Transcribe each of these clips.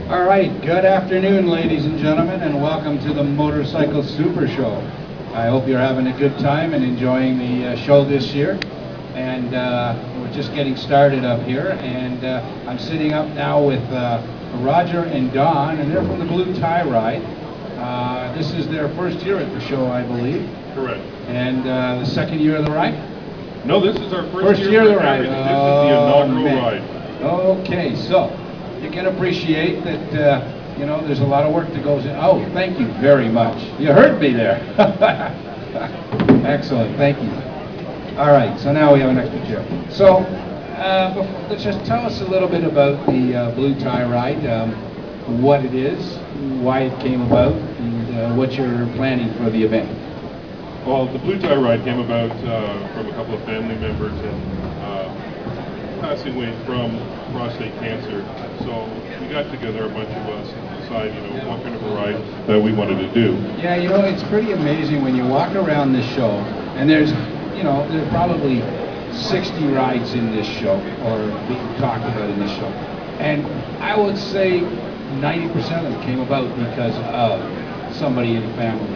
All right, good afternoon, ladies and gentlemen, and welcome to the Motorcycle Super Show. I hope you're having a good time and enjoying the show this year. And we're just getting started up here, and I'm sitting up now with Roger and Don, and they're from the Blue Tie Ride. This is their first year at the show, I believe. Correct. And the second year of the ride? No, this is our first year of the ride. This is the inaugural ride. Okay, so you can appreciate that, you know, there's a lot of work that goes in. Oh, thank you very much. You heard me there. Excellent, thank you. All right, so now we have an extra chair. So, let's just tell us a little bit about the Blue Tie Ride, what it is, why it came about, and what you're planning for the event. Well, the Blue Tie Ride came about from a couple of family members and passing away from prostate cancer. So we got together, a bunch of us, and decided, you know, what kind of a ride that we wanted to do. Yeah, you know, it's pretty amazing when you walk around this show, and there's, you know, there's probably 60 rides in this show, or being talked about in this show. And I would say 90% of them came about because of somebody in the family.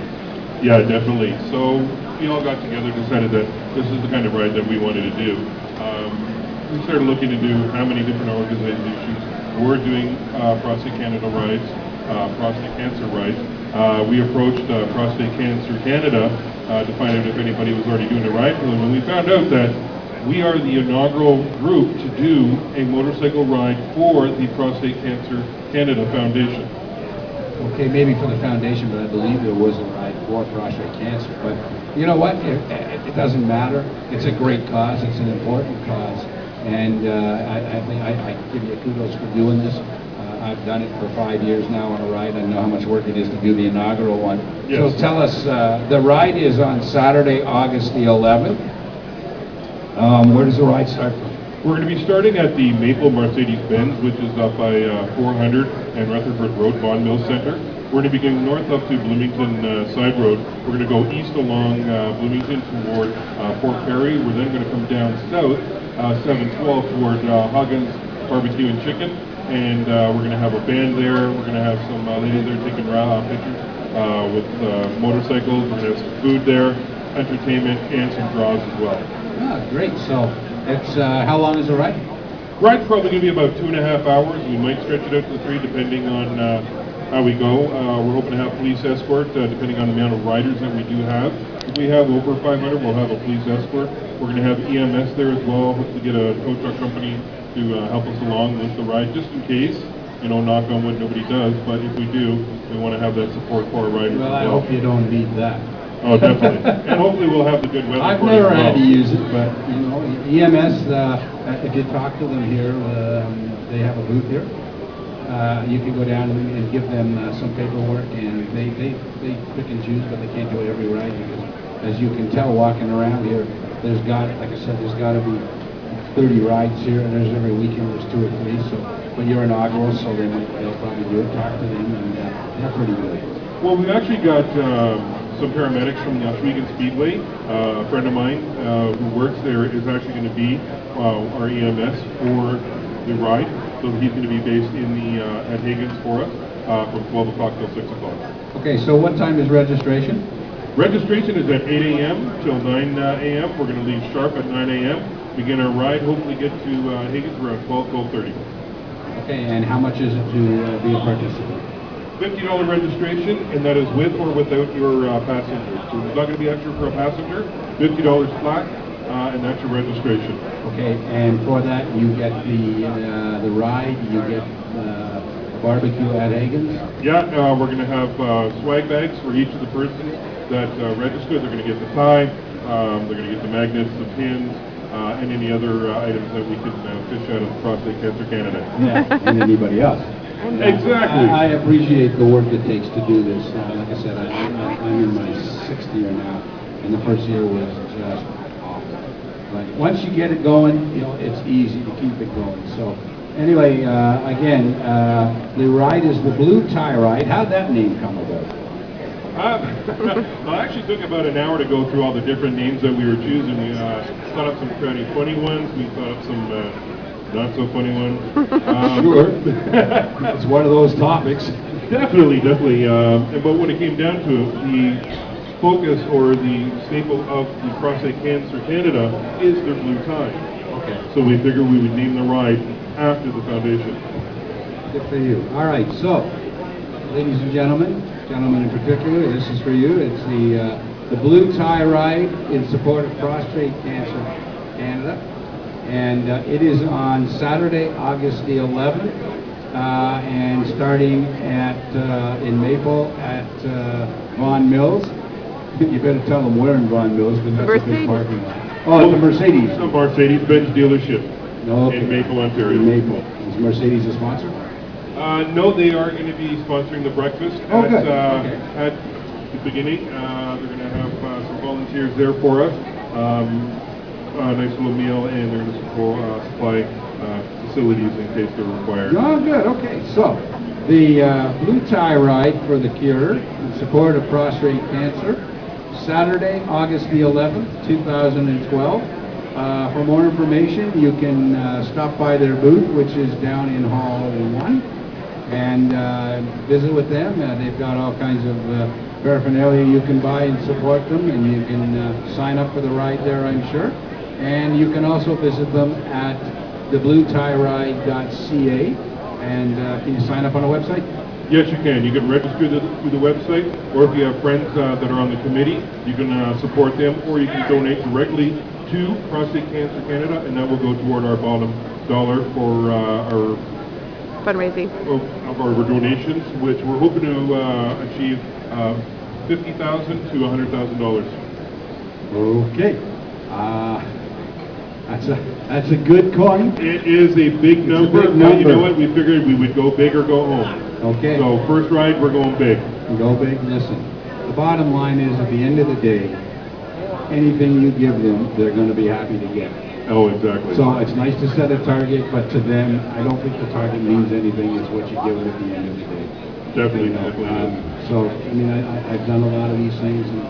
Yeah, definitely. So we all got together, decided that this is the kind of ride that we wanted to do. We started looking into how many different organizations were doing Prostate Canada rides, prostate cancer rides. We approached Prostate Cancer Canada to find out if anybody was already doing a ride for them, and we found out that we are the inaugural group to do a motorcycle ride for the Prostate Cancer Canada Foundation. Okay, maybe for the foundation, but I believe there was a ride for prostate cancer. But you know what? It doesn't matter. It's a great cause. It's an important cause. And I give you kudos for doing this. I've done it for 5 years now on a ride. I know how much work it is to do the inaugural one. Yes. So tell us, the ride is on Saturday, August the 11th. Where does the ride start from? We're going to be starting at the Maple Mercedes-Benz, which is up by 400 and Rutherford Road, Bond Mill Center. We're going to be going north up to Bloomington Side Road. We're going to go east along Bloomington toward Fort Perry. We're then going to come down south, 712 toward Huggins Barbecue and Chicken. And we're going to have a band there. We're going to have some ladies there taking pictures with motorcycles. We're going to have some food there, entertainment, and some draws as well. Ah, great. So it's how long is the ride? Ride's probably going to be about 2.5 hours. We might stretch it out to 3 depending on how we go. We're hoping to have police escort depending on the amount of riders that we do have. If we have over 500, we'll have a police escort. We're going to have EMS there as well. Hopefully get a tow truck company to help us along with the ride, just in case. You know, knock on wood, nobody does. But if we do, we want to have that support for our riders well, as well. I hope you don't need that. Oh, definitely. And hopefully we'll have the good weather I've for never it as well. had to use it, but, you know, EMS, if you talk to them here, they have a booth here. You can go down and give them some paperwork, and they pick and choose, but they can't do it every ride because, as you can tell walking around here, like I said, there's got to be 30 rides here, and there's every weekend there's 2 or 3. So, but you're inaugural, so they'll probably do it. Talk to them, and they're pretty good. Well, we've actually got some paramedics from the Oswego Speedway. A friend of mine who works there is actually going to be our EMS for the ride. So he's going to be based in the at Higgins for us from 12 o'clock till 6 o'clock. Okay, so what time is registration? Registration is at 8 a.m. till 9 a.m. We're going to leave sharp at 9 a.m. Begin our ride, hopefully get to Higgins around 12:30. Okay, and how much is it to be a participant? $50 registration, and that is with or without your passenger. So there's not going to be extra for a passenger. $50 flat, and that's your registration. Okay, and for that you get the ride, you get barbecue at Higgins? Yeah, we're going to have swag bags for each of the persons that register. They're going to get the tie, they're going to get the magnets, the pins, and any other items that we can fish out of Prostate Cancer Canada. Yeah, and anybody else. Exactly. I appreciate the work it takes to do this. Like I said, I'm in my 6th year now, and the first year was just awful. But once you get it going, you know, it's easy to keep it going. So anyway, again, the ride is the Blue Tie Ride. How'd that name come about? Well, it actually took about an hour to go through all the different names that we were choosing. We thought up some pretty funny ones. We thought up some not so funny one. Sure. It's one of those topics. Definitely. But when it came down to it, the focus or the staple of the Prostate Cancer Canada is their blue tie. Okay. So we figured we would name the ride after the foundation. Good for you. All right, so, ladies and gentlemen in particular, this is for you. It's the Blue Tie Ride in support of Prostate Cancer Canada. And it is on Saturday, August the 11th, and starting in Maple at Vaughan Mills. You better tell them where in Vaughan Mills, because that's a big parking lot. Oh, it's the Mercedes. The Mercedes-Benz dealership Okay. in Maple, Ontario. In Maple. Is Mercedes a sponsor? No, they are going to be sponsoring the breakfast Okay. at the beginning. They're going to have some volunteers there for us. A nice little meal, and they're going to supply facilities in case they're required. Oh, good. Okay. So, the Blue Tie Ride for the Cure in support of prostate cancer, Saturday, August the 11th, 2012. For more information, you can stop by their booth, which is down in Hall 1, and visit with them. They've got all kinds of paraphernalia you can buy and support them, and you can sign up for the ride there, I'm sure. And you can also visit them at thebluetiride.ca. And can you sign up on a website? Yes, you can. You can register through the website, or if you have friends that are on the committee, you can support them, or you can donate directly to Prostate Cancer Canada, and that will go toward our bottom dollar for our fundraising of our donations, which we're hoping to achieve $50,000 to $100,000. Okay. That's a good coin. It is a big number, big but number. you know what? We figured we would go big or go home. Okay. So first ride, we're going big. Go big. Listen, the bottom line is, at the end of the day, anything you give them, they're going to be happy to get. Oh, exactly. So it's nice to set a target, but to them, I don't think the target means anything. It's what you give it at the end of the day. Definitely, You know, definitely. So, I mean, I've done a lot of these things, and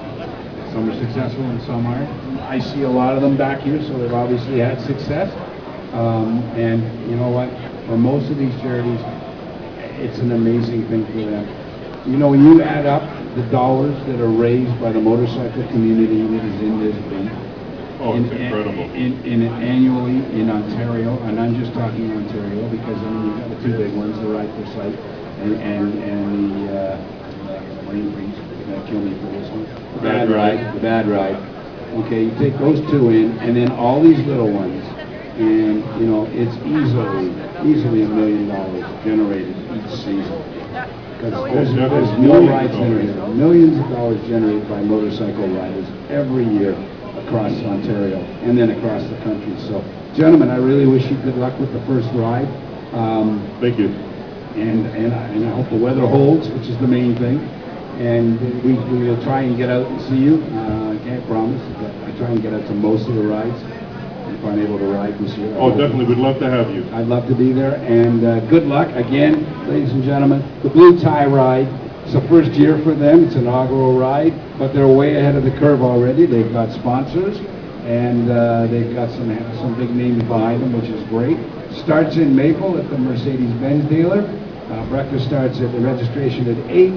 some are successful and some aren't. I see a lot of them back here, so they've obviously had success. And you know what? For most of these charities, it's an amazing thing for them. You know, when you add up the dollars that are raised by the motorcycle community that is in this booth, Oh, it's incredible. Annually in Ontario, and I'm just talking Ontario because I mean you've got the two big ones, the Ride for Sight and the Marine Breeze. They're gonna kill me for this one. The Bad Ride. Okay, you take those two in, and then all these little ones, and you know it's easily $1 million generated each season. Because there's no rides generated, millions of dollars generated by motorcycle riders every year across Ontario and then across the country. So, gentlemen, I really wish you good luck with the first ride. Thank you. And I hope the weather holds, which is the main thing. And we will try and get out and see you. I can't promise, but I try and get out to most of the rides if I'm able to ride this year. Oh, definitely. We'd love to have you. I'd love to be there. And good luck again, ladies and gentlemen. The Blue Tie Ride. It's the first year for them. It's an inaugural ride, but they're way ahead of the curve already. They've got sponsors, and they've got some big names behind them, which is great. Starts in Maple at the Mercedes-Benz dealer. Breakfast starts at the registration at 8,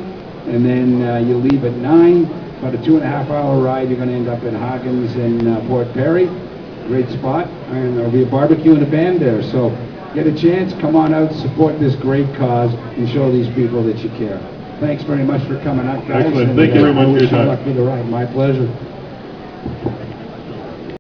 and then you leave at 9. About a 2.5-hour ride. You're going to end up in Hagens in Port Perry. Great spot, and there'll be a barbecue and a band there. So get a chance, come on out, support this great cause, and show these people that you care. Thanks very much for coming out, guys. Excellent. Thank you very much for your time. Luck for the ride. My pleasure.